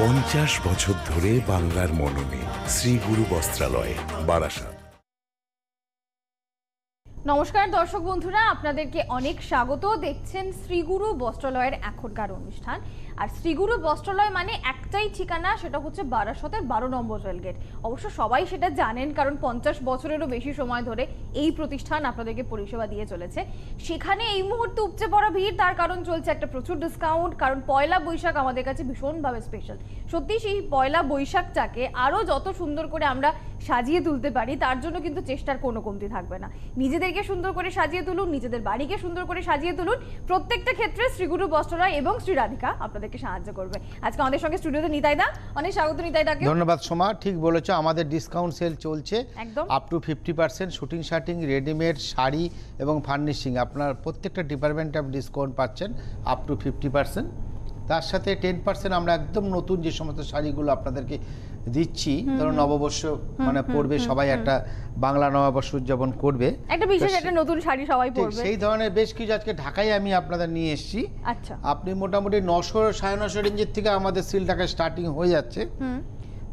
পঞ্চাশ বছর ধরে বাংলার মননে শ্রী গুরু বস্ত্রালয়, বারাসাত। নমস্কার দর্শক বন্ধুরা, আপনাদেরকে অনেক স্বাগত। দেখছেন শ্রীগুরু বস্ত্রালয়ের এখনকার অনুষ্ঠান। আর শ্রীগুরু বস্ত্রালয় মানে একটাই ঠিকানা, সেটা হচ্ছে বারাসতের 12 নম্বর রেলগেট। অবশ্য সবাই সেটা জানেন, কারণ 50 বছরেরও বেশি সময় ধরে এই প্রতিষ্ঠান আপনাদেরকে পরিষেবা দিয়ে চলেছে। সেখানে এই মুহূর্তে উপচে পড়া ভিড়, তার কারণ চলছে একটা প্রচুর ডিসকাউন্ট, কারণ পয়লা বৈশাখ আমাদের কাছে ভীষণভাবে স্পেশাল। সত্যি সেই পয়লা বৈশাখটাকে আরও যত সুন্দর করে আমরা সাজিয়ে তুলতে পারি, তার জন্য কিন্তু চেষ্টার কোনো কমতি থাকবে না। নিজেদেরকে সুন্দর করে সাজিয়ে তুলুন, নিজেদের বাড়িকে সুন্দর করে সাজিয়ে তুলুন। প্রত্যেকটা ক্ষেত্রে শ্রীগুরু বস্ত্রালয় এবং শ্রী রাধিকা আপনাদেরকে সাহায্য করবে। আজকে আমাদের সঙ্গে স্টুডিওতে নিতাইদা, অনেক স্বাগত নিতাইদাকে। ধন্যবাদ সোমা, ঠিক বলেছো, আমাদের ডিসকাউন্ট সেল চলছে up to 50%। Suiting shirting, readymade, sari এবং ফার্নিশিং, আপনার প্রত্যেকটা ডিপার্টমেন্টে আপনি ডিসকাউন্ট পাচ্ছেন আপ টু 50%। তার সাথে 10% আমরা একদম নতুন যে সমস্ত শাড়িগুলো আপনাদেরকে দিচ্ছি, ধরো নববর্ষ মানে পড়বে সবাই, একটা বাংলা নববর্ষ উদযাপন করবে, একটা বিশেষ একটা নতুন শাড়ি সবাই পরবে, সেই ধরনের বেশ কিছু আজকে ঢাকায় আমি আপনাদের নিয়ে এসেছি। আচ্ছা, আপনি মোটামুটি 900-950 রেঞ্জের থেকে আমাদের সিল ঢাকায় স্টার্টিং হয়ে যাচ্ছে।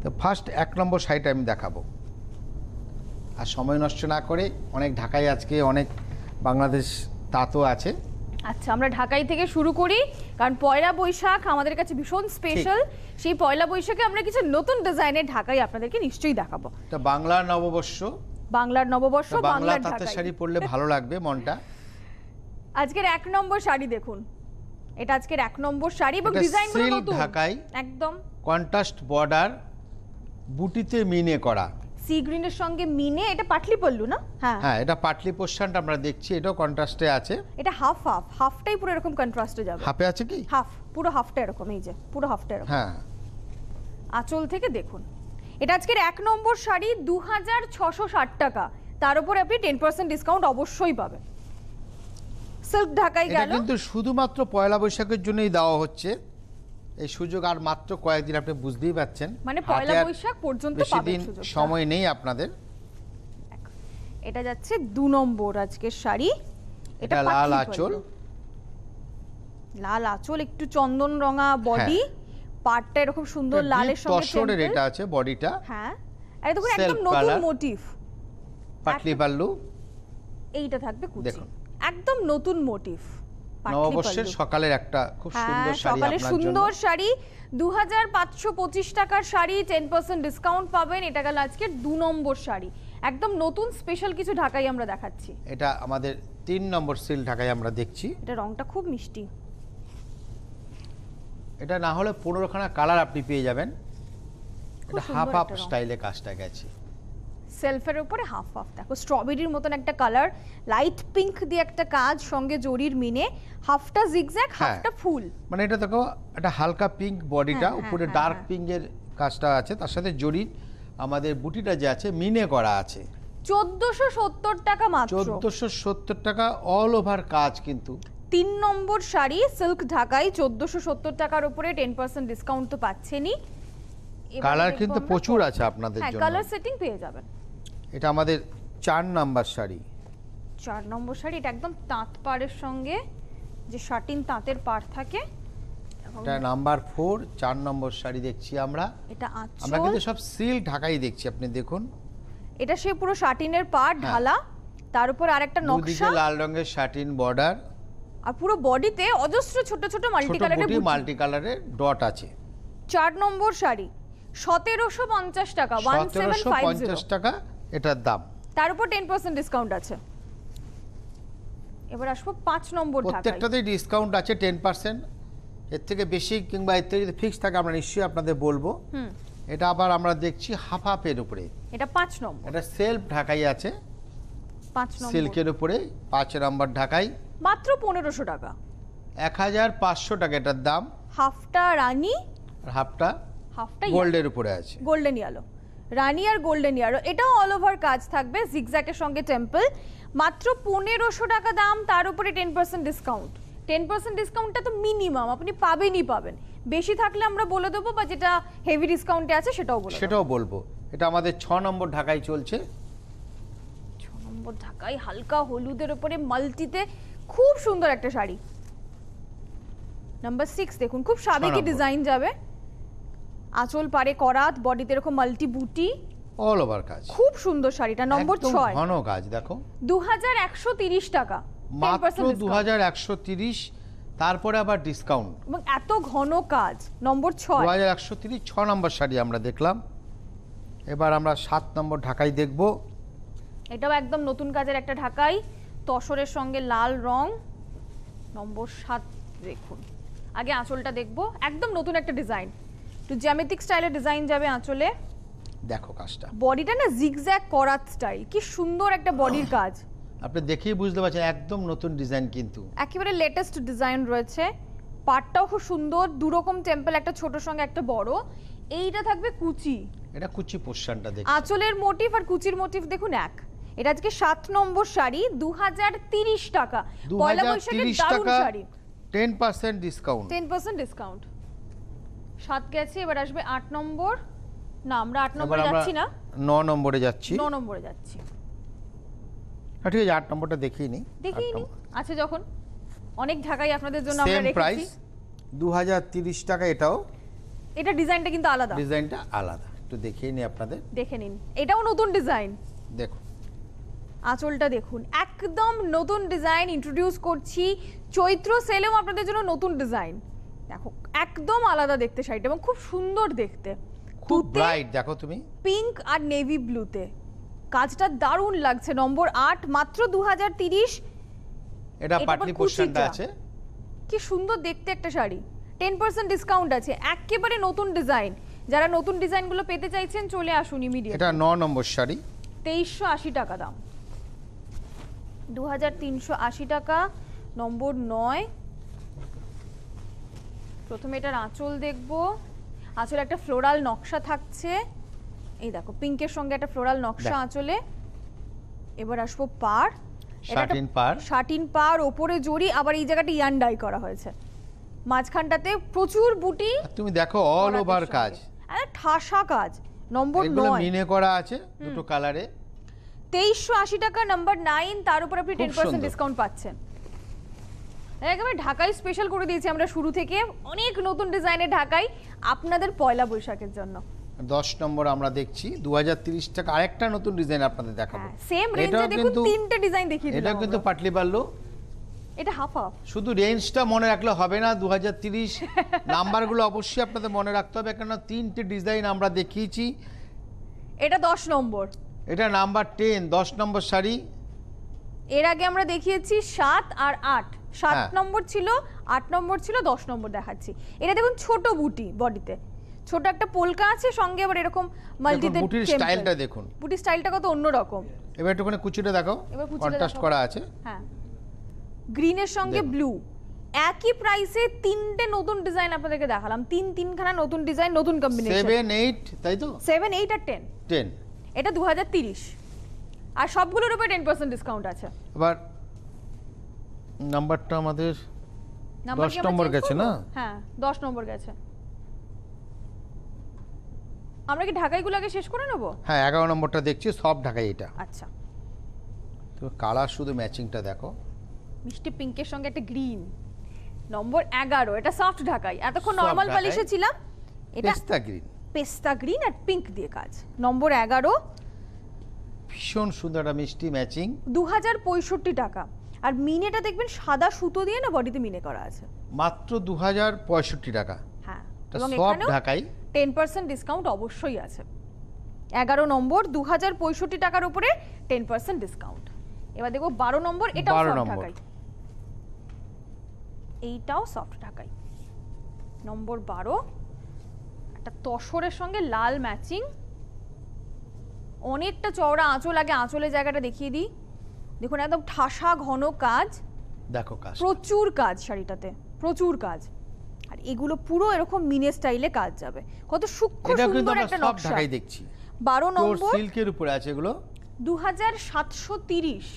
তো ফার্স্ট 1 নম্বর শাড়িটা আমি দেখাবো, আর সময় নষ্ট না করে, অনেক ঢাকায় আজকে অনেক বাংলাদেশ তাঁতও আছে। আচ্ছা, আমরা ঢাকাই থেকে শুরু করি, কারণ পয়লা বৈশাখ আমাদের কাছে ভীষণ স্পেশাল। সেই পয়লা বৈশাখে আমরা কিছু নতুন ডিজাইনের ঢাকাই আপনাদেরকে নিশ্চয়ই দেখাবো। এটা বাংলার নববর্ষ, বাংলার নববর্ষ, বাংলার তাঁতের শাড়ি পরলে ভালো লাগবে মনটা। আজকের 1 নম্বর শাড়ি দেখুন, এটা আজকের 1 নম্বর শাড়ি এবং ডিজাইনগুলো নতুন, ঢাকাই একদম কন্ট্রাস্ট বর্ডার, বুটিতে মিনে করা, সি গ্রিনের সঙ্গে মিনে। এটা পাটলি পল্লু না? হ্যাঁ, এটা পাটলি পোর্শনটা আমরা দেখছি, এটাও কন্ট্রাস্টে আছে। এটা হাফটাই পুরো এরকম কন্ট্রাস্টে যাবে। হাফে আছে কি? পুরো হাফটা এরকম, এই যে পুরো হাফটা এরকম। হ্যাঁ, আঁচল থেকে দেখুন। এটা আজকের 1 নম্বর শাড়ি, 2660 টাকা। তার উপরে আপনি 10% ডিসকাউন্ট অবশ্যই পাবেন। সিল্ক ঢাকাই গেল, এটা কিন্তু শুধুমাত্র পয়লা বৈশাখের জন্যই দেওয়া হচ্ছে এই সুযোগ, আর মাত্র কয়েকদিন, আপনি বুঝতেই পাচ্ছেন, মানে পয়লা বৈশাখ পর্যন্ত পাবেন সুযোগ, সময় নেই আপনাদের। এটা যাচ্ছে 2 নম্বর আজকের শাড়ি। এটা লাল আঁচল, লাল আঁচল, একটু চন্দন রঙা বডি, পাটটা এরকম সুন্দর লালের সঙ্গে টেম্পল এটা আছে বডিটা। হ্যাঁ, এটা দেখুন একদম নতুন মোটিভ, পাটলি পাল্লু, এইটা থাকবে কুচি, একদম নতুন মোটিভ। নববর্ষের সকালের একটা খুব সুন্দর শাড়ি, সকালের সুন্দর শাড়ি, 2525 টাকার শাড়ি, 10% ডিসকাউন্ট পাবেন। এটা গেল আজকের 2 নম্বর শাড়ি, একদম নতুন স্পেশাল কিছু ঢাকাই আমরা দেখাচ্ছি। এটা আমাদের 3 নম্বর সিল ঢাকাই আমরা দেখছি। এটা রংটা খুব মিষ্টি, এটা না হলে 15খানা কালার আপনি পেয়ে যাবেন। এটা হাফ স্টাইলে কাজটা গেছে, সেলফের উপরে হাফ দেখো, স্ট্রবেরির মতন একটা কালার, লাইট পিঙ্ক দিয়ে একটা কাজ, সঙ্গে জরির মিনে, হাফটা জিগজ্যাগ হাফটা ফুল, মানে এটা দেখো একটা হালকা পিঙ্ক বডিটা, উপরে ডার্ক পিঙ্কের কাজটা আছে, তার সাথে জরির আমাদের বুটিটা যে আছে মিনে করা আছে। 1470 টাকা মাত্র, 1470 টাকা অল ওভার কাজ। কিন্তু 3 নম্বর শাড়ি সিল্ক ঢাকাই, 1470 টাকার উপরে 10% ডিসকাউন্ট তো পাচ্ছেনই। কালার কিন্তু প্রচুর আছে আপনাদের জন্য, কালার সেটিং পেয়ে যাবেন। এটা আমাদের 4 নম্বর শাড়ি। 4 নম্বর শাড়ি, এটা একদম তাঁত পাড়ের সঙ্গে যে শাটিন তাঁতের পাড় থাকে, এটা নাম্বার 4, 4 নম্বর শাড়ি দেখছি আমরা। এটা আঁচল, আমরা কিন্তু সব সিল ঢাকাই দেখছি, আপনি দেখুন। এটা সে পুরো শাটিনের পাড় ঢালা, তার উপর আরেকটা নকশা, দুদিকে লাল রঙের শাটিন বর্ডার, আর পুরো বডিতে অজস্র ছোট ছোট মাল্টি কালারের ডট আছে। 4 নম্বর শাড়ি 1750 টাকা, 1750 টাকা এটার দাম, তার উপর 10% ডিসকাউন্ট আছে। এবার আসবো 5 নম্বর ঢাকাই, প্রত্যেকটাতেই ডিসকাউন্ট আছে 10%। এর থেকে বেশি কিংবা এর থেকে যদি ফিক্স থাকে আমরা নিশ্চয়ই আপনাদের বলবো। এটা আবার আমরা দেখছি হাফের উপরে, এটা 5 নম্বর, এটা সেলফ ঢাকাই আছে। 5 নম্বর সিল্কের উপরে 5 নম্বর ঢাকাই, মাত্র 1500 টাকা। 1500 টাকা এটার দাম। হাফটা রানী আর হাফটা গোল্ডের উপরে আছে, গোল্ডেন ইয়েলো, রানী আর গোল্ডেন ইয়েলো। এটাও অল ওভার কাজ থাকবে, জিগজ্যাগের সঙ্গে টেম্পল। মাত্র 1500 টাকা দাম, তার উপরে 10% ডিসকাউন্ট। 10% ডিসকাউন্টটা তো মিনিমাম, আপনি পাবেনই পাবেন। বেশি থাকলে আমরা বলে দেবো, বা যেটা হেভি ডিসকাউন্টে আছে সেটাও বলবো। এটা আমাদের 6 নম্বর ঢাকাই চলছে। 6 নম্বর ঢাকাই হালকা হলুদের উপরে মাল্টিতে খুব সুন্দর একটা শাড়ি। নাম্বার 6 দেখুন, খুব সাবেকি ডিজাইন যাবে। আঁচল পারে করাত, বডিতে এরকম মাল্টি বুটি, অল ওভার কাজ। খুব সুন্দর শাড়িটা। নম্বর 6, ঘন কাজ দেখো, 2130 টাকা, মাত্র 2130, তারপরে আবার ডিসকাউন্ট। এবং এত ঘন কাজ। নম্বর 6, 2130, 6 নম্বর শাড়ি আমরা দেখলাম। এবার আমরা 7 নম্বর ঢাকাই দেখব। এটাও একদম নতুন কাজের একটা ঢাকাই, তসরের সঙ্গে লাল রং। নম্বর 7 দেখুন, আগে আঁচলটা দেখবো। একদম নতুন একটা ডিজাইন, একটু জ্যামিতিক স্টাইলের ডিজাইন যাবে আঁচলে। দেখো কাজটা, বডিটা না জিগজ্যাগ করাত স্টাইল, কি সুন্দর একটা বডির কাজ। আপনি দেখেই বুঝতে পারছেন একদম নতুন ডিজাইন, কিন্তু একেবারে লেটেস্ট ডিজাইন রয়েছে। পাটটাও খুব সুন্দর, দুরকম টেম্পল, একটা ছোট সঙ্গে একটা বড়। এইটা থাকবে কুচি, এটা কুচি পোর্শনটা দেখুন। আঁচলের মোটিভ আর কুচির মোটিভ দেখুন এক। এটা আজকে 7 নম্বর শাড়ি, 2030 টাকা। পয়লা বৈশাখের দারুণ শাড়ি, 10% ডিসকাউন্ট। 10% ডিসকাউন্ট। 7 গেছে, এবার আসবে 8 নম্বর। না, আমরা 8 নম্বরে যাচ্ছি না, 9 নম্বরে যাচ্ছি। 9 নম্বরে যাচ্ছি। ঠিক আছে, 8 নম্বরটা দেখিয়ে নি। আছে যখন, অনেক ঢাকাই আপনাদের জন্য আমরা রেখেছি। প্রাইস 2030 টাকা। এটাও, এটা ডিজাইনটা কিন্তু আলাদা, ডিজাইনটা আলাদা, একটু দেখিয়ে নি আপনাদের। দেখে নিন, এটাও নতুন ডিজাইন। দেখুন আঁচলটা দেখুন, একদম নতুন ডিজাইন ইন্ট্রোডিউস করছি। চৈত্র সেলেও আপনাদের জন্য নতুন ডিজাইন। দেখো একদম আলাদা দেখতে শাড়িটা, এবং খুব সুন্দর দেখতে, খুব ব্রাইট। দেখো তুমি, পিঙ্ক আর নেভি ব্লুতে কাজটা দারুণ লাগছে। নম্বর 8, মাত্র 2030। এটা পাটলি পোর্শনটা আছে, কি সুন্দর দেখতে একটা শাড়ি। 10% ডিসকাউন্ট আছে, একেবারে নতুন ডিজাইন। যারা নতুন ডিজাইনগুলো পেতে চাইছেন চলে আসুন ইমিডিয়েট। এটা 9 নম্বর শাড়ি, 2380 টাকা দাম, 2380 টাকা। নম্বর 9, প্রথমে এটার আঁচল দেখবো। আঁচলে একটা ফ্লোরাল নকশা থাকছে, এই দেখো পিঙ্কের সঙ্গে একটা ফ্লোরাল নকশা আঁচলে। এবার আসবো পাড়, শাটিন পাড়, ওপরে জড়ি, আবার এই জায়গাটা ইয়ান ডাই করা হয়েছে, মাঝখানটাতে প্রচুর বুটি। তুমি দেখো অল ওভার কাজ, আরে ঠাসা কাজ। নম্বর 9, এগুলো মিনে করা আছে দুটো কালারে, 2380 টাকা। নাম্বার 9, তার উপর আপনি 10% ডিসকাউন্ট পাচ্ছেন। একেবারে ঢাকাই স্পেশাল করে দিয়েছি আমরা শুরু থেকে, অনেক নতুন ডিজাইনের ঢাকাই আপনাদের পয়লা বৈশাখের জন্য। 10 নম্বর আমরা দেখছি 2030 টাকা। আরেকটা নতুন ডিজাইন আপনাদের দেখাবো, সেম রেঞ্জে দেখুন, তিনটে ডিজাইন দেখিয়ে দিলাম। এটা কিন্তু পাটলি পাল্লু, এটা হাফ হাফ। শুধু রেঞ্জটা মনে রাখলে হবে না, 2030 নাম্বারগুলো অবশ্যই আপনাদের মনে রাখতে হবে, কারণ তিনটে ডিজাইন আমরা দেখিয়েছি। এটা 10 নম্বর, এটা নাম্বার 10, 10 নম্বর শাড়ি। এর আগে আমরা দেখিয়েছি 7 আর 8। 7 নম্বর ছিল, 8 নম্বর ছিল, 10 নম্বর দেখাচ্ছি। এটা দেখুন ছোট বুটি, বডিতে ছোট একটা পোলকা আছে, সঙ্গে আবার এরকম মাল্টিতে বুটির স্টাইলটা দেখুন, বুটির স্টাইলটা কত অন্যরকম। এবার একটুখানি কুচিটা দেখো, কন্ট্রাস্ট করা আছে। হ্যাঁ, গ্রিনের সঙ্গে ব্লু। একই প্রাইসে তিনটে নতুন ডিজাইন আপনাদেরকে দেখালাম, তিনখানা নতুন ডিজাইন, নতুন কম্বিনেশন। 7, 8, তাই তো? 7, 8 আর 10। এটা 2030, আর সবগুলোর উপরে 10% ডিসকাউন্ট আছে। এবার নাম্বারটা আমাদের 10 নম্বর গেছে না? হ্যাঁ, 10 নম্বর গেছে। আমরা কি ঢাকাইগুলো আগে শেষ করে নেব? হ্যাঁ, 11 নম্বরটা দেখছি, সব ঢাকাই এটা। আচ্ছা, তো কালার শুধু ম্যাচিংটা দেখো, মিষ্টি পিঙ্কের সঙ্গে একটা গ্রিন। নম্বর 11, এটা সফট ঢাকাই। এতক্ষণ নরমাল পলিশে ছিলাম, এটা পেস্তা গ্রিন আর পিঙ্ক দিয়ে কাজ। নম্বর 11, ভীষণ সুন্দর একটা মিষ্টি ম্যাচিং, 2065 টাকা। আর মিনেটা দেখবেন সাদা সুতো দিয়ে না বডিতে মিনে করা আছে, মাত্র 2065 টাকা। হ্যাঁ, এবং এখানেও 10% ডিসকাউন্ট অবশ্যই আছে। 11 নম্বর, 2065 টাকার উপরে 10% ডিসকাউন্ট। এবার দেখো 12 নম্বর, এটাও সফট ঢাকাই, এইটাও সফট ঢাকাই। নম্বর 12, একটা তসরের সঙ্গে লাল ম্যাচিং, অনেকটা চওড়া আঁচল। আগে আঁচলের জায়গাটা দেখিয়ে দিই, দেখুন একদম ঠাসা ঘন কাজ, দেখো কাজ, প্রচুর কাজ শাড়িটাতে, প্রচুর কাজ। আর এগুলো পুরো এরকম মিনে স্টাইলে কাজ যাবে, কত সূক্ষ্ম সুন্দর একটা সব নকশা। ঢাকাই দেখছি 12 নম্বর সিল্কের উপরে আছে এগুলো, 2730,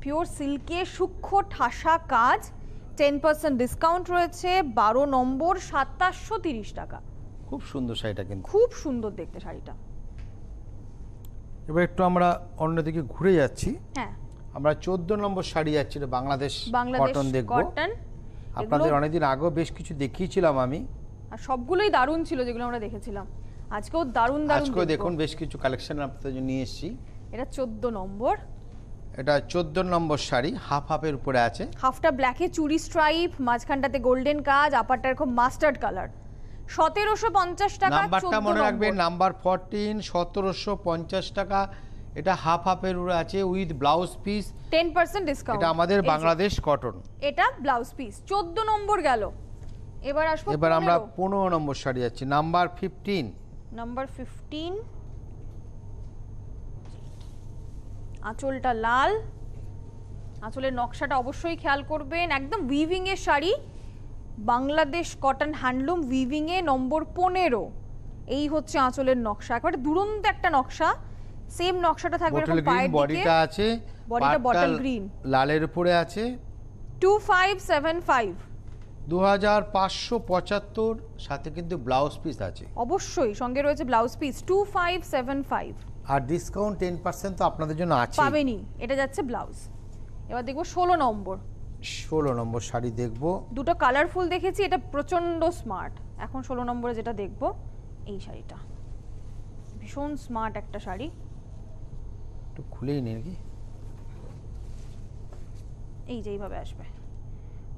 পিওর সিল্কে সূক্ষ্ম ঠাসা কাজ, 10% ডিসকাউন্ট রয়েছে, 12 নম্বর 2730 টাকা। খুব সুন্দর শাড়িটা, কিন্তু খুব সুন্দর দেখতে শাড়িটা। এবার একটু আমরা অন্যদিকে ঘুরে যাচ্ছি। হ্যাঁ, আমরা 14 নম্বর শাড়ি যাচ্ছি, এটা বাংলাদেশ কটন দেখব। কটন আপনাদের অনেকদিন আগেও বেশ কিছু দেখিয়েছিলাম আমি, আর সবগুলোই দারুণ ছিল যেগুলো আমরা দেখেছিলাম। আজকেও দারুণ দারুণ, আজকেও দেখুন বেশ কিছু কালেকশন আপনাদের জন্য নিয়ে এসেছি। এটা 14 নম্বর, এটা 14 নম্বর শাড়ি, হাফ হাফের উপরে আছে, হাফটা ব্ল্যাকে চুরি স্ট্রাইপ, মাঝখানটাতে গোল্ডেন কাজ, আপারটা এরকম মাস্টার্ড কালার। 1750 টাকা। নাম্বারটা মনে রাখবেন, নাম্বার 14, 1750 টাকা। এটা হাফ হাফের উপরে আছে উইথ ব্লাউজ পিস, 10% ডিসকাউন্ট। এটা আমাদের বাংলাদেশ কটন। এটা ব্লাউজ পিস। 14 নম্বর গেল, এবার আসবো এবার আমরা 15 নম্বর শাড়ি যাচ্ছি, নাম্বার 15। নাম্বার 15, আঁচলটা লাল, আঁচলের নকশাটা অবশ্যই খেয়াল করবেন, একদম উইভিং এর sari, Bangladesh cotton handloom weaving এ, নম্বর 15। এই হচ্ছে আঁচলের নকশা, একেবারে দুরন্ত একটা নকশা। সেম নকশাটা থাকবে এরকম পায়ের দিকে, বডিটা আছে, বডিটা বটল গ্রিন, লালের উপরে আছে। 2575, 2575, সাথে কিন্তু ব্লাউজ পিস আছে, অবশ্যই সঙ্গে রয়েছে ব্লাউজ পিস। 2575, আর ডিসকাউন্ট 10% তো আপনাদের জন্য আছে, পাবেনই। এটা যাচ্ছে ব্লাউজ। এবার দেখবো 16 নম্বর। 16 নম্বর শাড়ি দেখবো, দুটো কালারফুল দেখেছি, এটা প্রচন্ড স্মার্ট। এখন 16 নম্বরে যেটা দেখবো, এই শাড়িটা ভীষণ স্মার্ট একটা শাড়ি। একটু খুলেই নি নাকি, এই যে এইভাবে আসবে,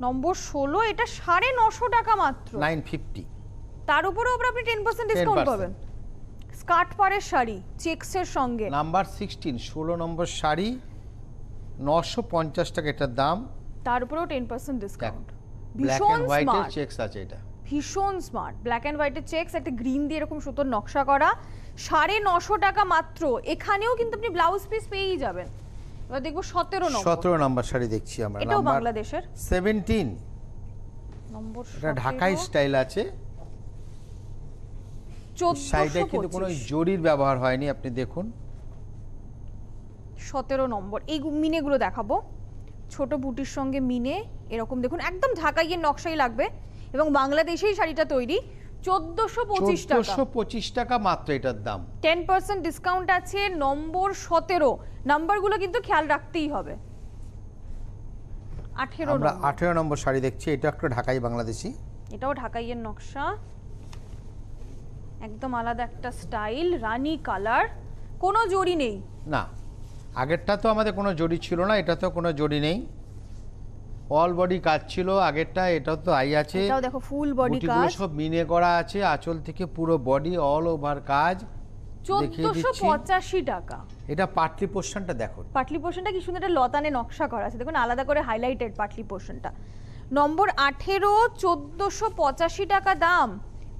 নম্বর 16, এটা 950 টাকা মাত্র, 950। তার উপরেও আপনি 10% ডিসকাউন্ট 10%। পাবেন। স্কার্ট পাড়ের শাড়ি চেকসের সঙ্গে। নাম্বার 16, 16 নম্বর শাড়ি, 950 টাকা এটার দাম, তার উপরেও 10% ডিসকাউন্ট। ব্ল্যাক ভীষণ এন্ড হোয়াইটের স্মার্ট, চেকস আছে, এটা ভীষণ স্মার্ট। ব্ল্যাক এন্ড হোয়াইটের চেকস, একটা গ্রিন দিয়ে এরকম সুতোর নকশা করা, 950 টাকা মাত্র। এখানেও কিন্তু আপনি ব্লাউজ পিস পেয়েই যাবেন। এবার দেখবো 17 নম্বর। 17 নম্বর শাড়ি দেখছি আমরা, এটাও নাম্বার বাংলাদেশের 17, নম্বর এটা ঢাকাই 17, স্টাইল আছে। শাড়িটা কিন্তু কোনো 1425, জরির ব্যবহার হয়নি, আপনি দেখুন। 17 নম্বর। এই মিনেগুলো দেখাবো, ছোট বুটির সঙ্গে মিনে এরকম দেখুন, একদম ঢাকাইয়ের নকশাই লাগবে, এবং বাংলাদেশেই শাড়িটা তৈরি। 1425 টাকা, 1425 টাকা মাত্র এটার দাম। 10% ডিসকাউন্ট আছে। নম্বর 17, নাম্বারগুলো কিন্তু খেয়াল রাখতেই হবে। 18 আমরা নম্বর, 18 নম্বর শাড়ি দেখছি, এটা একটা ঢাকাই বাংলাদেশি, এটাও ঢাকাইয়ের নকশা, একদম আলাদা একটা স্টাইল, রানী কালার, কোনো জড়ি নেই। না, আগেরটা তো আমাদের কোনো জড়ি ছিল না, এটা তো কোনো জড়ি নেই, অল বডি কাজ ছিল আগেরটা, এটাও তো আই আছে, এটাও দেখো ফুল বডি বুটিগুলো কাজ, সব মিনে করা আছে, আঁচল থেকে পুরো বডি অল ওভার কাজ। দেখিয়ে দিচ্ছি, 1485 টাকা। এটা পাটলি পোর্শনটা দেখুন, পাটলি পোর্শনটা কি সুন্দর একটা লতানে নকশা করা আছে, দেখুন আলাদা করে হাইলাইটেড পাটলি পোর্শনটা। নম্বর 18, 1485 টাকা দাম।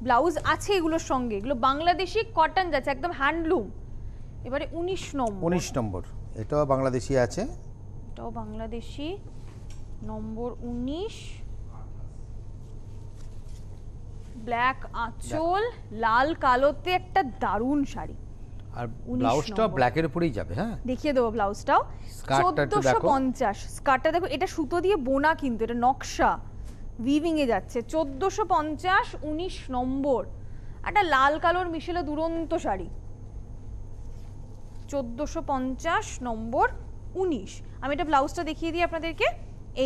ব্লাউজ আছে এগুলোর সঙ্গে, এগুলো বাংলাদেশি কটন যাচ্ছে, একদম হ্যান্ডলুম। এবারে 19 নম্বর। 19 নম্বর, এটাও বাংলাদেশি আছে, এটাও বাংলাদেশি, নম্বর 19, ব্ল্যাক আঁচল, লাল কালোতে একটা দারুণ শাড়ি। আর ব্লাউজটাও ব্ল্যাকের উপরেই যাবে। হ্যাঁ, দেখিয়ে দেবো ব্লাউজটাও। স্কার্টটা একটু দেখো। 1450, স্কার্টটা দেখো, এটা সুতো দিয়ে বোনা, কিন্তু এটা নকশা উইভিং এ যাচ্ছে। 1450, 19 নম্বর, একটা লাল কালোর মিশেলে দুরন্ত শাড়ি। 1450, নম্বর 19। আমি এটা ব্লাউজটা দেখিয়ে দিই আপনাদেরকে,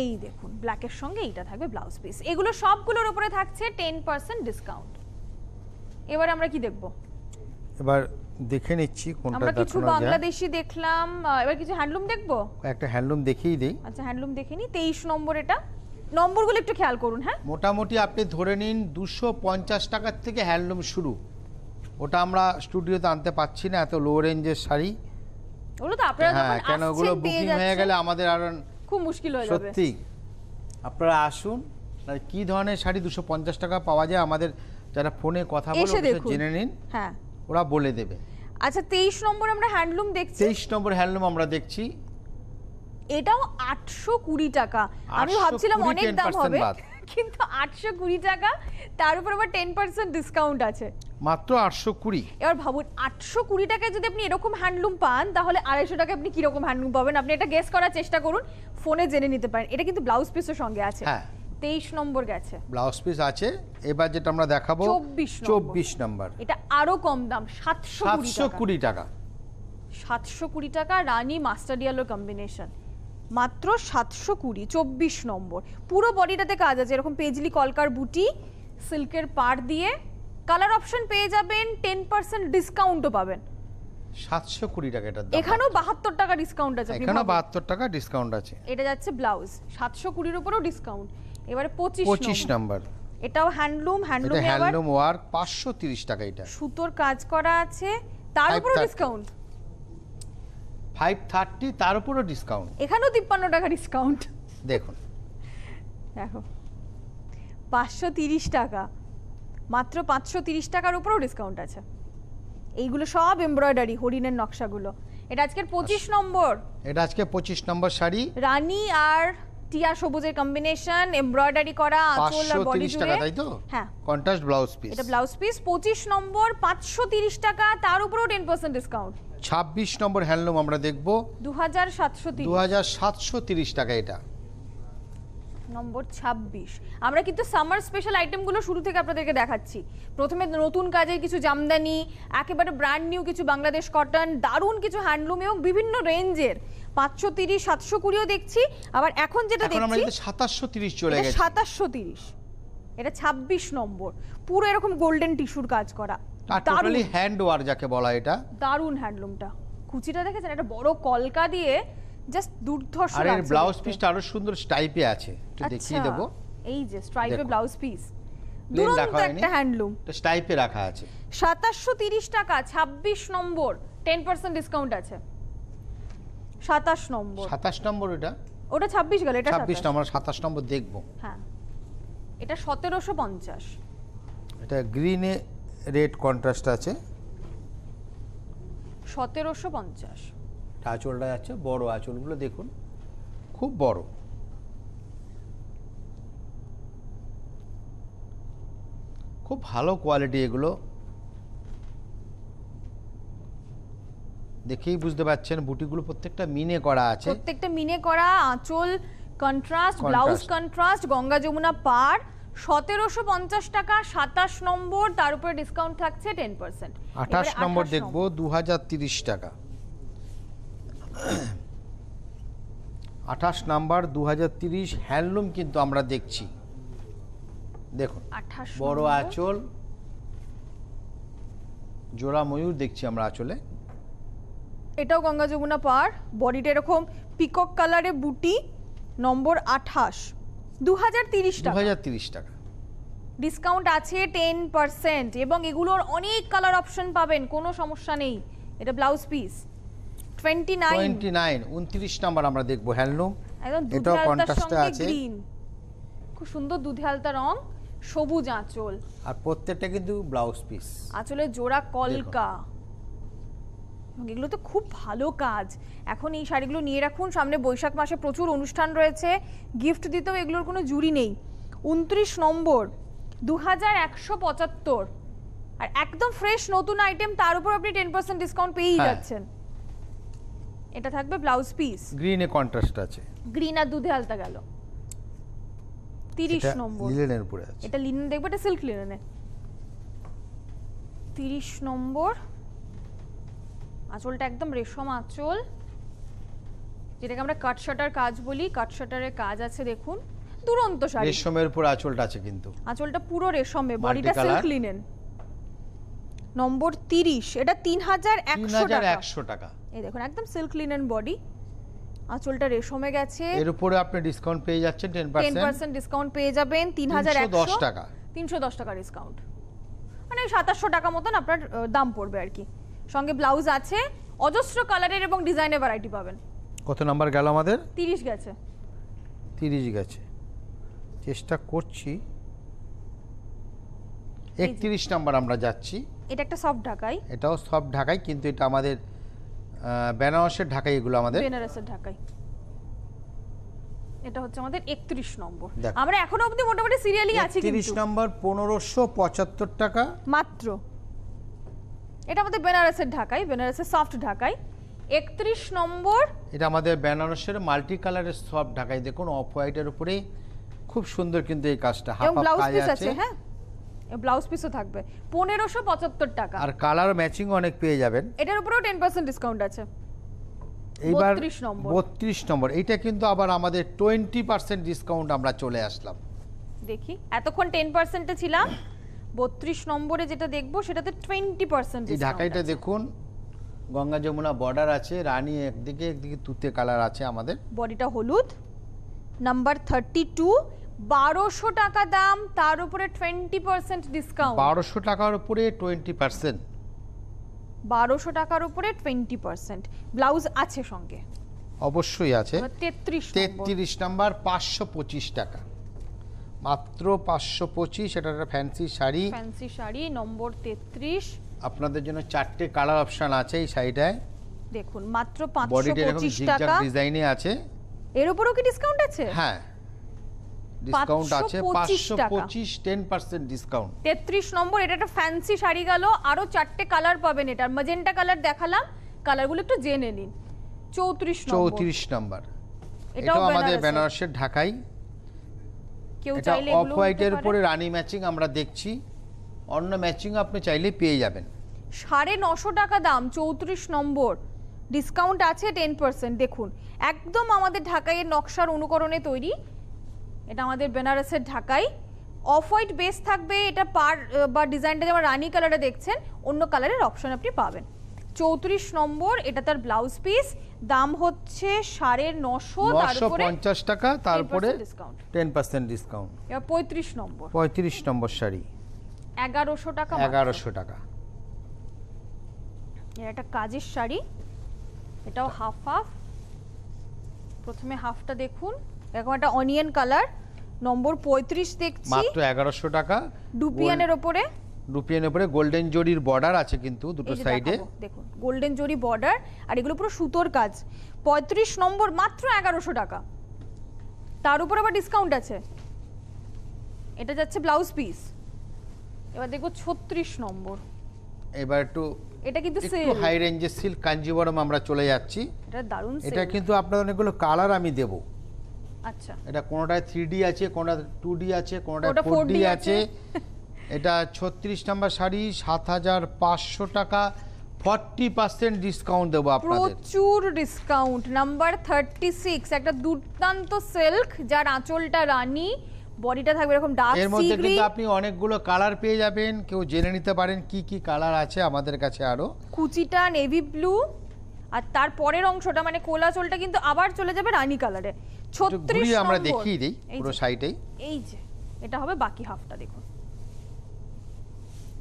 এই দেখুন ব্ল্যাকের সঙ্গে এইটা থাকবে ব্লাউজ পিস। এগুলো সবগুলোর উপরে থাকছে 10% ডিসকাউন্ট। এবার আমরা কি দেখব? এবার দেখে নিচ্ছি কোনটা আমরা কিছু দেখানো যায়। বাংলাদেশি দেখলাম, এবার কিছু হ্যান্ডলুম দেখবো। একটা হ্যান্ডলুম দেখিয়ে দিই। আচ্ছা, হ্যান্ডলুম দেখে নিই। 23 নম্বর, এটা নম্বরগুলো একটু খেয়াল করুন। হ্যাঁ, মোটামুটি আপনি ধরে নিন 250 টাকার থেকে হ্যান্ডলুম শুরু। ওটা আমরা স্টুডিওতে আনতে পাচ্ছি না, এত লো রেঞ্জের শাড়ি। ওগুলো তো আপনারা হ্যাঁ, যখন কেন ওগুলো আসছেন পেয়ে বুকিং হয়ে গেলে যাচ্ছেন, আমাদের আর খুব মুশকিল হয়ে যাবে। সত্যি আপনারা আসুন, আর কি ধরনের শাড়ি 250 টাকা পাওয়া যায় আমাদের যারা ফোনে কথা বলে এসে ওরা দেখুন। জেনে নিন, হ্যাঁ, ওরা বলে দেবে। আচ্ছা 23 নম্বর আমরা হ্যান্ডলুম দেখছি। 23 নম্বর হ্যান্ডলুম আমরা দেখছি, এটাও 820 টাকা। আমি ভাবছিলাম অনেক দাম হবে, কিন্তু 820 টাকা, তার উপর আবার 10% ডিসকাউন্ট আছে, মাত্র 820। এবার ভাবুন 820 টাকায় যদি আপনি এরকম হ্যান্ডলুম পান, তাহলে 250 টাকায় আপনি কিরকম হ্যান্ডলুম পাবেন আপনি এটা গেস করার চেষ্টা করুন, ফোনে জেনে নিতে পারেন। এটা কিন্তু ব্লাউজ পিসের সঙ্গে আছে। হ্যাঁ 23 নম্বর গেছে, ব্লাউজ পিস আছে। এবার যেটা আমরা দেখাবো 24 নম্বর, এটা আরো কম দাম, 720 টাকা। 720 টাকা, রানী মাস্টারিয়ালো কম্বিনেশন, মাত্র 720। 24 নম্বর, পুরো বডিটাতে কাজ আছে, এরকম পেজলি কলকার বুটি, সিল্কের পাড় দিয়ে, কালার অপশন পেয়ে যাবেন, 10% ডিসকাউন্টও পাবেন। 720 টাকা এটার দাম। এখানেও 72 টাকা ডিসকাউন্ট আছে, এখানেও 72 টাকা ডিসকাউন্ট আছে। এটা যাচ্ছে ব্লাউজ, 720 এর উপরও ডিসকাউন্ট। এবারে 25 নম্বর, এটাও হ্যান্ডলুম, এটা হ্যান্ডলুমে আবার হ্যান্ডলুম ওয়ার্ক, 530 টাকা। এটা সুতোর কাজ করা আছে, তার উপরও 530 ডিসকাউন্ট, 530, তার উপরও ডিসকাউন্ট। এখানেও 53 টাকা ডিসকাউন্ট। দেখুন দেখো 530 টাকা, মাত্র 530 টাকার উপরও ডিসকাউন্ট আছে। এইগুলো সব এমব্রয়ডারি, হরিণের নকশাগুলো। এটা আজকের 25 নম্বর, এটা আজকে 25 নম্বর শাড়ি, রানী আর টিয়া সবুজের কম্বিনেশন, এমব্রয়ডারি করা আঁচল আর বডি 530 জুড়ে। টাকা, তাই তো? হ্যাঁ, কন্ট্রাস্ট ব্লাউজ পিস। এটা ব্লাউজ পিস। 25 নম্বর 530 টাকা, তার উপরও 10% ডিসকাউন্ট। 26 নম্বর হ্যান্ডলুম আমরা দেখব, 2730 2730 টাকা। এটা নম্বর 26। আমরা কিন্তু সামার স্পেশাল আইটেমগুলো শুরু থেকে আপনাদেরকে দেখাচ্ছি। প্রথমে নতুন কাজের কিছু জামদানি, একেবারে ব্র্যান্ড নিউ কিছু বাংলাদেশ কটন, দারুণ কিছু হ্যান্ডলুম এবং বিভিন্ন রেঞ্জের 530, 720ও দেখছি। আবার এখন যেটা এখন আমরা দেখছি 2730 চলে গেছে। 2730, এটা 26 নম্বর, পুরো এরকম গোল্ডেন টিস্যুর কাজ করা, আর টোটালি হ্যান্ড ওয়ার্ক যাকে বলা, এটা দারুণ হ্যান্ডলুমটা। কুচিটা দেখেছেন, একটা বড় কলকা দিয়ে জাস্ট দুর্ধর্ষ। আর এর ব্লাউজ পিসটা আরো সুন্দর স্টাইপে আছে, একটু দেখিয়ে দেব। এই যে স্ট্রাইপে ব্লাউজ পিস, প্লেন দুরন্ত রাখা হয়নি, একটা হ্যান্ডলুম, এটা স্টাইপে রাখা আছে। 2730 টাকা, 26 নম্বর, 10% ডিসকাউন্ট আছে। 27 নম্বর, 27 নম্বর, এটা ওটা 26 গেল, এটা 26 নম্বর, 27 নম্বর দেখব। হ্যাঁ, এটা 1750, এটা গ্রিনে রেড কন্ট্রাস্ট আছে। 1750। আঁচলটা যাচ্ছে, বড় আঁচলগুলো দেখুন, খুব বড়, খুব ভালো কোয়ালিটি। এগুলো দেখেই বুঝতে পারছেন, বুটিগুলো প্রত্যেকটা মিনে করা আছে, প্রত্যেকটা মিনে করা, আঁচল contrast, blouse contrast, Ganga Yamuna পাড়। 1750 টাকা, 27 নম্বর, তার উপরে ডিসকাউন্ট থাকছে 10%। 28 নম্বর দেখবো, 2030 টাকা। 28 নাম্বার 2030 হ্যান্ডলুম কিন্তু আমরা দেখছি, দেখুন 28 বড় নম্বর। আঁচল, জোড়া ময়ূর দেখছি আমরা আঁচলে। এটাও গঙ্গা যমুনা পাড়, বডিটা এরকম পিকক কালারে বুটি, নম্বর 28, 2030 টাকা। 2030 টাকা ডিসকাউন্ট আছে 10%, এবং এগুলোর অনেক কালার অপশন পাবেন, কোনো সমস্যা নেই। এটা ব্লাউজ পিস 29 নাম্বার আমরা দেখবো হ্যান্ডলুম, একদম দুধে এটাও আলতার কন্ট্রাস্টে সঙ্গে আছে, গ্রিন, খুব সুন্দর দুধে আলতা রং, সবুজ আঁচল, আর প্রত্যেকটা কিন্তু ব্লাউজ পিস। আঁচলের জোড়া কলকা, এগুলো তো খুব ভালো কাজ। এখন এই শাড়িগুলো নিয়ে রাখুন, সামনে বৈশাখ মাসে প্রচুর অনুষ্ঠান রয়েছে, গিফট দিতেও এগুলোর কোনো জুড়ি নেই। 29 নম্বর 2175, আর একদম ফ্রেশ নতুন আইটেম, তার উপর আপনি 10% ডিসকাউন্ট পেয়েই যাচ্ছেন। এটা থাকবে ব্লাউজ পিস, গ্রিনে কন্ট্রাস্ট আছে, গ্রিন আর দুধে আলতা গেল। 30 নম্বর, লিনেনের উপরে আছে, এটা লিনেন দেখবে, এটা সিল্ক লিনেনে। 30 নম্বর, আঁচলটা একদম রেশম আঁচল, যেটাকে আমরা কাট শাটার কাজ বলি, কাট শাটারের কাজ আছে দেখুন, দুরন্ত শাড়ি। রেশমের উপর আঁচলটা আছে, কিন্তু আঁচলটা পুরো রেশমে, বডিটা Multicolor। Silk linen. নম্বর 30, এটা 3100 টাকা। এই দেখুন, একদম সিল্ক লিনেন বডি, আঁচলটা রেশমে গেছে। এর উপরে আপনি ডিসকাউন্ট পেয়ে যাচ্ছেন 10% ডিসকাউন্ট পেয়ে যাবেন, 3110 টাকা, 310 টাকা ডিসকাউন্ট, মানে 2700 টাকা মতন আপনার দাম পড়বে আর কি। সঙ্গে ব্লাউজ আছে, অজস্র কালারের এবং ডিজাইনের ভ্যারাইটি পাবেন। কত নাম্বার গেল আমাদের? 30 গেছে, 30 গেছে, চেষ্টা করছি। 31 নাম্বার আমরা যাচ্ছি। এটা একটা সফট ঢাকাই, এটাও সব ঢাকাই, কিন্তু এটা আমাদের বেনারসের ঢাকাই, এগুলো আমাদের বেনারসের ঢাকাই। এটা হচ্ছে আমাদের 31 নম্বর। দেখো। আমরা এখনো অবধি মোটামুটি সিরিয়ালি আছি 30 কিন্তু নম্বর 1575 টাকা মাত্র। এটা আমাদের বেনারসের ঢাকাই, বেনারসের সফট ঢাকাই 31 নম্বর। এটা আমাদের বেনারসের মাল্টি কালারের সব ঢাকাই, দেখুন অফ হোয়াইটের উপরে খুব সুন্দর কিন্তু এই কাজটা, হাফ এবং হাফ ব্লাউজ কাজ পিস আছে। আছে, হ্যাঁ ব্লাউজ পিসও থাকবে 1575 টাকা। আর কালার ম্যাচিং অনেক পেয়ে যাবেন। এটার উপরেও 10% ডিসকাউন্ট আছে। এইবার 32 নম্বর। 32 নম্বর, এইটা কিন্তু আবার আমাদের 20% ডিসকাউন্ট আমরা চলে আসলাম। দেখি এতক্ষণ 10% এ ছিলাম, 32 নম্বরে যেটা দেখবো সেটাতে 20% এই ঢাকাইটা দেখুন, গঙ্গা যমুনা বর্ডার আছে, রানী একদিকে একদিকে তুতে কালার আছে আমাদের। বডিটা হলুদ, নাম্বার 32, 1200 টাকা দাম, তার উপরে 20% ডিসকাউন্ট। 1200 টাকার উপরে 20%। 1200 টাকার উপরে 20%। ব্লাউজ আছে সঙ্গে, অবশ্যই আছে। 33 নাম্বার 525 টাকা, মাত্র 525। এটা একটা ফ্যান্সি শাড়ি, ফ্যান্সি শাড়ি নম্বর 33। আপনাদের জন্য 4টে কালার অপশন আছে এই শাড়িটায়। দেখুন মাত্র বডিটা এরকম 525 জিগজ্যাগ টাকা। ডিজাইনে আছে। এর উপরেও কি ডিসকাউন্ট আছে? হ্যাঁ, ডিসকাউন্ট আছে 525 টাকা। 525, 10% ডিসকাউন্ট। 33 নম্বর। এটা একটা ফ্যান্সি শাড়ি গেল, আরো 4টে কালার পাবেন। এটার ম্যাজেন্টা কালার দেখালাম, কালারগুলো একটু জেনে নিন। 34 নম্বর। 34 নাম্বার, এটাও এটাও আমাদের বেনারসের। বেনারসের ঢাকাই। কেউ এটা চাইলে অফ এগুলো হোয়াইটের উপরে রানী ম্যাচিং আমরা দেখছি, অন্য ম্যাচিং আপনি চাইলে পেয়ে যাবেন। 950 টাকা দাম, 34 নম্বর। ডিসকাউন্ট আছে 10%। দেখুন একদম আমাদের ঢাকাইয়ের নকশার অনুকরণে তৈরি। এটা আমাদের বেনারসের ঢাকাই, অফ হোয়াইট বেস থাকবে। এটা পার বা ডিজাইনটা যেমন রানী কালারে দেখছেন, অন্য কালারের অপশন আপনি পাবেন। 34 নম্বর। এটা তার ব্লাউজ পিস, দাম হচ্ছে 950, তার উপরে 950 টাকা, তারপরে 10% 10% ডিসকাউন্ট। এবার 35 নম্বর। 35 নম্বর শাড়ি 1100 টাকা মাত্র। 1100 টাকা। এটা একটা কাজের শাড়ি, এটাও হাফ হাফ। প্রথমে হাফটা দেখুন, এরকম একটা অনিয়ন কালার, নম্বর 35 দেখছি, মাত্র 1100 টাকা। ডুপিয়ানের উপরে। রুপিয়ানের উপরে গোল্ডেন জরির বর্ডার আছে কিন্তু দুটো এই যে সাইডে। দেখাবো, দেখুন গোল্ডেন জরি বর্ডার, আর এগুলো পুরো সুতোর কাজ। 35 নম্বর, মাত্র 1100 টাকা, তার উপর আবার ডিসকাউন্ট আছে। এটা যাচ্ছে ব্লাউজ পিস। এবার দেখো 36 নম্বর। এবার একটু এটা কিন্তু একটু সেল, হাই রেঞ্জের সিল্ক কাঞ্জিবরম আমরা চলে যাচ্ছি। এটা দারুণ সেল। এটা কিন্তু আপনাদের অনেকগুলো কালার আমি দেব। আচ্ছা, এটা কোনোটায় 3D আছে, কোনোটা 2D আছে, কোনোটায় কোনোটা 4D 4D আছে। এটা 36 নাম্বার শাড়ি, 7500 টাকা, 40% ডিসকাউন্ট দেবো আপনাদের। প্রচুর ডিসকাউন্ট। নাম্বার 36, একটা দুর্দান্ত সিল্ক, যার আঁচলটা রানী, বডিটা থাকবে এরকম ডার্ক এর সি মধ্যে গ্রিন। কিন্তু আপনি অনেকগুলো কালার পেয়ে যাবেন, কেউ জেনে নিতে পারেন কি কি কালার আছে আমাদের কাছে আরো। কুচিটা নেভি ব্লু, আর তার পরের অংশটা মানে কোলা চোলটা কিন্তু আবার চলে যাবে রানী কালারে। 36 ঘুরিয়ে আমরা নম্বর। দেখিয়ে দিই এই পুরো যে, সাইডেই। এই যে এটা হবে বাকি হাফটা, দেখুন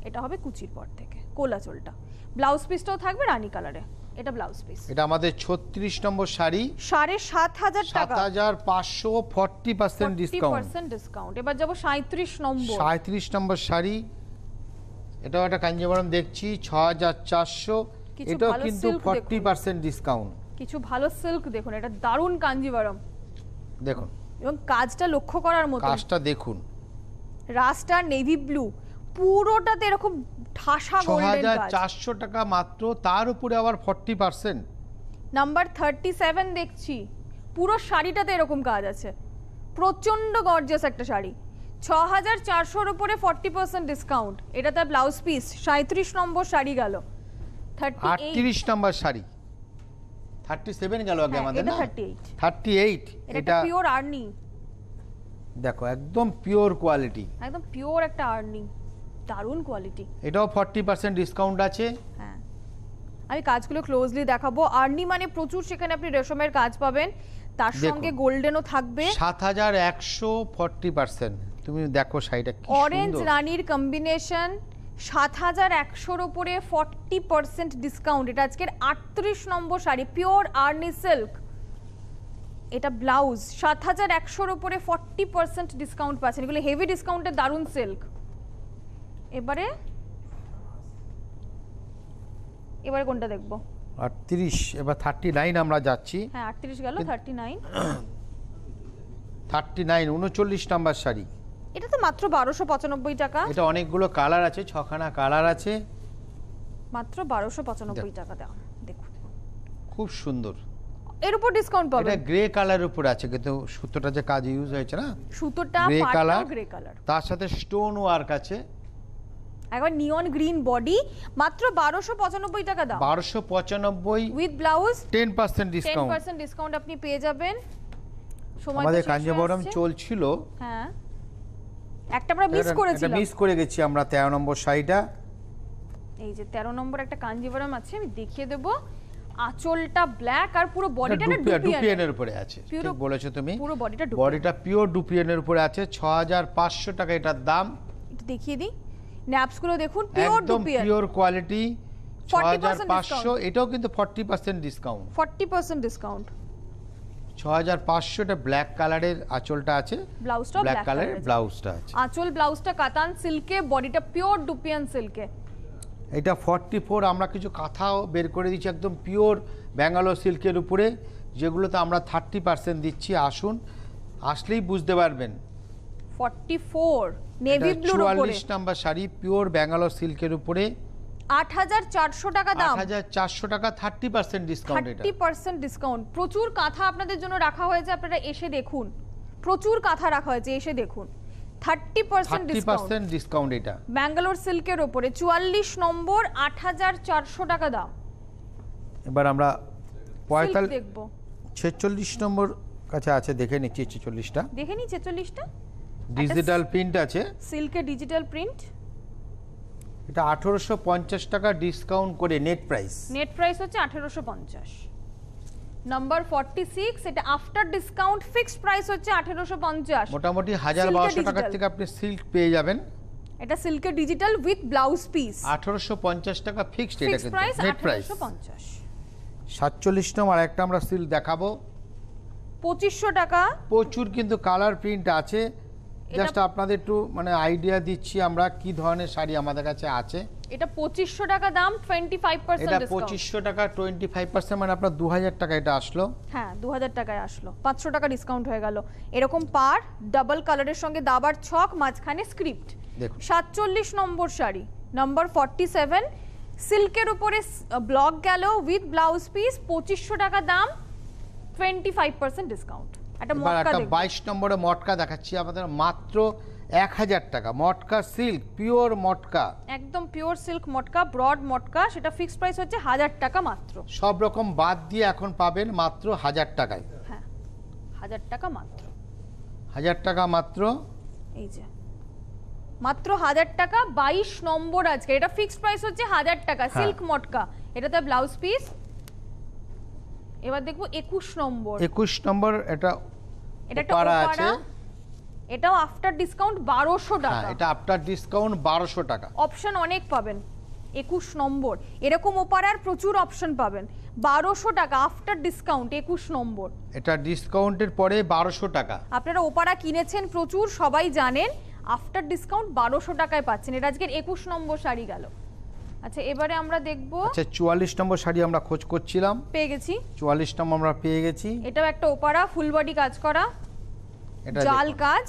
এটা হবে কুচির পর থেকে কোলা চোলটা। ব্লাউজ পিসটাও থাকবে রানী কালারে, এটা ব্লাউজ পিস। এটা আমাদের 36 নম্বর শাড়ি, 7500 টাকা, 7500, 40% ডিসকাউন্ট। 40% ডিসকাউন্ট। এবার যাব 37 নম্বর। 37 নম্বর শাড়ি, এটাও একটা কাঞ্জিবরম দেখছি, 6400। কিছু এটাও ভালো কিন্তু silk 40% ডিসকাউন্ট। কিছু ভালো সিল্ক দেখুন, এটা দারুণ কাঞ্জিভারম, দেখুন এবং কাজটা লক্ষ্য করার মতো। কাজটা দেখুন, রাস্টা নেভি ব্লু, পুরোটাতে এরকম ঠাসা গোল্ডেন কাজ। 6400 টাকা মাত্র, তার উপরে আবার 40%। নাম্বার 37 দেখছি, পুরো শাড়িটাতে এরকম কাজ আছে, প্রচন্ড গর্জিয়াস একটা শাড়ি। 6400 এর উপরে 40% ডিসকাউন্ট। এটা তার ব্লাউজ পিস। 37 নম্বর শাড়ি গেল। 38 নম্বর শাড়ি, 37 গেল আগে আমাদের এটা না, 38। 38। এটা এটা পিওর আর্নি, দেখো একদম পিওর কোয়ালিটি, একদম পিওর একটা আর্নি, দারুণ কোয়ালিটি। এটাও 40% ডিসকাউন্ট আছে। হ্যাঁ, আমি কাজগুলো ক্লোজলি দেখাবো। আর্নি মানে প্রচুর, সেখানে আপনি রেশমের কাজ পাবেন, তার দেখুন। সঙ্গে গোল্ডেনও থাকবে। 7100, 40%। তুমি দেখো শাড়িটা কি অরেঞ্জ সুন্দর। রানীর কম্বিনেশন, 7100 এর উপরে 40% ডিসকাউন্ট। এটা আজকের 38 নম্বর শাড়ি, পিওর আর্নি সিল্ক। এটা ব্লাউজ, 7100 এর উপরে 40% ডিসকাউন্ট পাচ্ছেন। এগুলো হেভি ডিসকাউন্টের দারুণ সিল্ক। এবারে এবারে কোনটা দেখবো? 38, এবার 39 আমরা যাচ্ছি। হ্যাঁ 38 গেল, 39 39 নাম্বার শাড়ি। এটা তো মাত্র 1295 টাকা। এটা অনেকগুলো কালার আছে, 6খানা কালার আছে, মাত্র 1295 টাকা দাও। দেখুন খুব সুন্দর। এর উপর ডিসকাউন্ট পাবেন। এটা গ্রে কালারের উপর আছে, কিন্তু সুতোটা যে কাজ ইউজ হয়েছে না, সুতোটা গ্রে কালার, গ্রে কালার, তার সাথে স্টোন ওয়ার্ক আছে। একবার নিয়ন গ্রিন বডি, মাত্র 1295 টাকা দাম। 1295 উইথ ব্লাউজ 10% ডিসকাউন্ট। 10% ডিসকাউন্ট আপনি পেয়ে যাবেন। সময় আমাদের কাঞ্জিবরম চলছিল, হ্যাঁ একটা আমরা মিস করেছিলাম, এটা মিস করে গেছি আমরা। 13 নম্বর শাড়িটা, এই যে 13 নম্বর একটা কাঞ্জিবরম আছে, আমি দেখিয়ে দেব। আঁচলটা ব্ল্যাক আর পুরো বডিটা না ডুপিয়ানের উপরে আছে। ঠিক বলেছো তুমি, পুরো বডিটা পিওর ডুপিয়ানের উপরে আছে। 6500 টাকা এটার দাম। একটু দেখিয়ে দিই, ন্যাপস গুলো দেখুন, পিওর ডুপিয়ান, পিওর কোয়ালিটি। 6500, এটাও কিন্তু 40% ডিসকাউন্ট। 40% ডিসকাউন্ট। 6500, এটা ব্ল্যাক কালারের আঁচলটা আছে, ব্লাউজটা ব্ল্যাক কালারের ব্লাউজটা আছে। আঁচল ব্লাউজটা কাতান সিল্কে, বডিটা পিওর ডুপিয়ান সিল্কে। এটা 44, আমরা কিছু কাঁথাও বের করে দিচ্ছি একদম পিওর ব্যাঙ্গালোর সিল্কের উপরে, যেগুলোতে আমরা 30% দিচ্ছি। আসুন, আসলেই বুঝতে পারবেন। 44 নেভি ব্লুর উপরে 44 নাম্বার শাড়ি, পিওর ব্যাঙ্গালোর সিল্কের উপরে, 8400 টাকা দাম। 8400 টাকা, 30% ডিসকাউন্ট। এটা 30% ডিসকাউন্ট। প্রচুর কাঁথা আপনাদের জন্য রাখা হয়েছে, আপনারা এসে দেখুন, প্রচুর কাঁথা রাখা হয়েছে, এসে দেখুন। 30% ডিসকাউন্ট এটা ব্যাঙ্গালোর সিল্কের উপরে। 44 নম্বর, 8400 টাকা দাম। এবার আমরা 45 দেখব। 46 নম্বর কাছে আছে, দেখে নিচ্ছি। 46টা দেখে নি, 46টা ডিজিটাল প্রিন্ট আছে, সিল্কে ডিজিটাল প্রিন্ট। এটা 1850 টাকা ডিসকাউন্ট করে নেট প্রাইস। নেট প্রাইস হচ্ছে 1850। নাম্বার 46, এটা আফটার ডিসকাউন্ট ফিক্সড প্রাইস হচ্ছে 1850। মোটামুটি 1000-1200 টাকা থেকে আপনি সিল্ক পেয়ে যাবেন। এটা সিল্কে ডিজিটাল উইথ ব্লাউজ পিস। 1850 টাকা ফিক্সড, এটা কিন্তু নেট প্রাইস 1850। 47 নম্বর একটা আমরা সিল্ক দেখাবো, 2500 টাকা। প্রচুর কিন্তু কালার প্রিন্ট আছে। জাস্ট আপনাদের একটু মানে আইডিয়া দিচ্ছি আমরা কি ধরনের শাড়ি আমাদের কাছে আছে। এটা 2500 টাকা দাম, 25% এটা ডিসকাউন্ট। 2500 টাকা, 25% মানে আপনার 2000 টাকা এটা আসলো। হ্যাঁ 2000 টাকায় আসলো, 500 টাকা ডিসকাউন্ট হয়ে গেল। এরকম পার ডাবল কালারের সঙ্গে দাবার ছক, মাঝখানে স্ক্রিপ্ট। দেখুন 47 নম্বর শাড়ি, নাম্বার 47, সিল্কের উপরে ব্লক গেল উইথ ব্লাউজ পিস, 2500 টাকা দাম, 25% ডিসকাউন্ট। একটা এবার মটকা একটা দেখুন, 22 নম্বরে মটকা দেখাচ্ছি আমাদের, মাত্র 1000 টাকা। মটকা সিল্ক, পিওর মটকা, একদম পিওর সিল্ক মটকা, ব্রড মটকা। সেটা ফিক্সড প্রাইস হচ্ছে 1000 টাকা মাত্র। সব রকম বাদ দিয়ে এখন পাবেন মাত্র 1000 টাকায়। হ্যাঁ 1000 টাকা মাত্র, 1000 টাকা মাত্র। এই যে মাত্র 1000 টাকা। 22 নম্বর আজকে, এটা ফিক্সড প্রাইস হচ্ছে 1000 টাকা, সিল্ক মটকা। এটাতে ব্লাউজ পিস। এবার দেখবো 21 নম্বর। 21 নম্বর, এটা এটা একটা ওপারা আছে, এটাও আফটার ডিসকাউন্ট 1200 টাকা। হ্যাঁ এটা আফটার ডিসকাউন্ট 1200 টাকা। অপশন অনেক পাবেন। 21 নম্বর, এরকম ওপারার প্রচুর অপশন পাবেন। 1200 টাকা আফটার ডিসকাউন্ট, 21 নম্বর। এটা ডিসকাউন্টের পরে 1200 টাকা। আপনারা ওপারা কিনেছেন প্রচুর, সবাই জানেন। আফটার ডিসকাউন্ট 1200 টাকায় পাচ্ছেন। এটা আজকের 21 নম্বর শাড়ি গেল। আচ্ছা এবারে আমরা দেখব, আচ্ছা 44 নম্বর শাড়ি আমরা খোঁজ করছিলাম, পেয়ে গেছি। 44 নম্বর আমরা পেয়ে গেছি। এটাও একটা ওপারা, ফুল বডি কাজ করা, এটা জাল কাজ।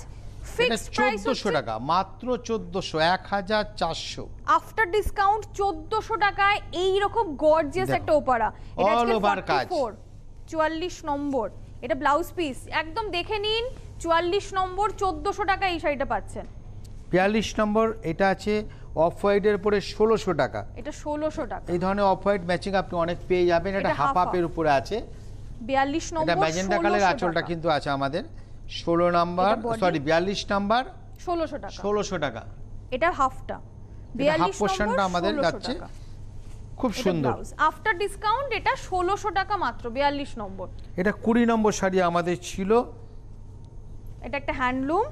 ফিক্সড প্রাইস 1400 টাকা, মাত্র 1400, 1400। আফটার ডিসকাউন্ট 1400 টাকায় এই রকম গর্জিয়াস একটা ওপারা। এটা আজকে 44, 44 নম্বর। এটা ব্লাউজ পিস, একদম দেখে নিন। 44 নম্বর, 1400 টাকা এই শাড়িটা পাচ্ছেন। 42 নম্বর, এটা আছে অফ হোয়াইটের উপরে 1600 টাকা। এটা 1600 টাকা। এই ধরনের অফ হোয়াইট ম্যাচিং আপনি অনেক পেয়ে যাবেন। এটা হাফ আপের উপরে আছে। 42 নম্বর, এটা ম্যাজেন্টা কালারের আঁচলটা কিন্তু আছে আমাদের। 16 নাম্বার, সরি 42 নাম্বার, 1600 টাকা। 1600 টাকা। এটা হাফটা, 42 নম্বরটা আমাদের যাচ্ছে। খুব সুন্দর। আফটার ডিসকাউন্ট এটা 1600 টাকা মাত্র, 42 নম্বর। এটা 20 নম্বর শাড়ি আমাদের ছিল। এটা একটা হ্যান্ডলুম,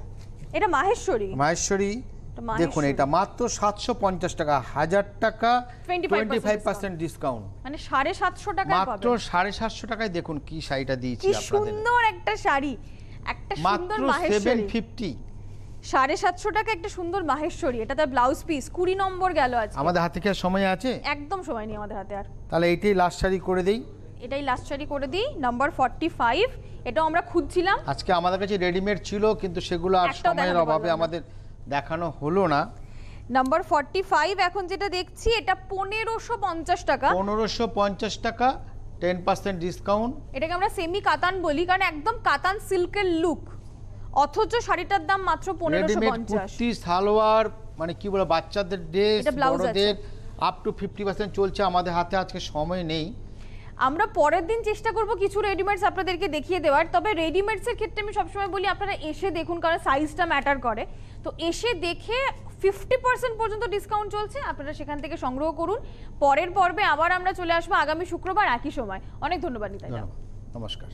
এটা মাহেশ্বরী। দেখুন এটা মাত্র 750 টাকা, 1000 টাকা 25% ডিসকাউন্ট, মানে 750 টাকায় পাবেন। মাত্র 750 টাকায়। দেখুন কি শাড়িটা দিয়েছি কি আপনাদের, সুন্দর একটা শাড়ি, একটা সুন্দর মাত্র মাহেশ্বরী। 750। 750 টাকা একটা সুন্দর মাহেশ্বরী, এটা তার ব্লাউজ পিস, 20 নম্বর গেল আজকে। আমাদের হাতে কি আর সময় আছে? একদম সময় নেই আমাদের হাতে আর। তাহলে এইটাই লাস্ট শাড়ি করে দেই। এটাই লাস্ট শাড়ি করে দিই, নাম্বার 45। এটাও আমরা খুঁজছিলাম, আজকে আমাদের কাছে রেডিমেড ছিল কিন্তু সেগুলো আর একটাও সময়ের দেখাতে অভাবে পারলাম না। আমাদের দেখানো হলো না। নাম্বার 45 এখন যেটা দেখছি এটা 1550 টাকা। 1550 টাকা, 10% ডিসকাউন্ট। এটাকে আমরা সেমি কাতান বলি কারণ একদম কাতান সিল্কের লুক, অথচ শাড়িটার দাম মাত্র রেডিমেড 1550। কুর্তি, সালোয়ার, মানে কি বলে বাচ্চাদের ড্রেস, এটা ব্লাউজ আছে। বড়দের আপ টু 50% চলছে। আমাদের হাতে আজকে সময় নেই। আমরা পরের দিন চেষ্টা করব কিছু রেডিমেডস আপনাদেরকে দেখিয়ে দেওয়ার। তবে রেডিমেডসের ক্ষেত্রে আমি সবসময় বলি আপনারা এসে দেখুন, কারণ সাইজটা ম্যাটার করে। তো এসে দেখে 50% পর্যন্ত ডিসকাউন্ট চলছে, আপনারা সেখান থেকে সংগ্রহ করুন। পরের পর্বে আবার আমরা চলে আসবো আগামী শুক্রবার একই সময়। অনেক ধন্যবাদ নিতাই। নমস্কার।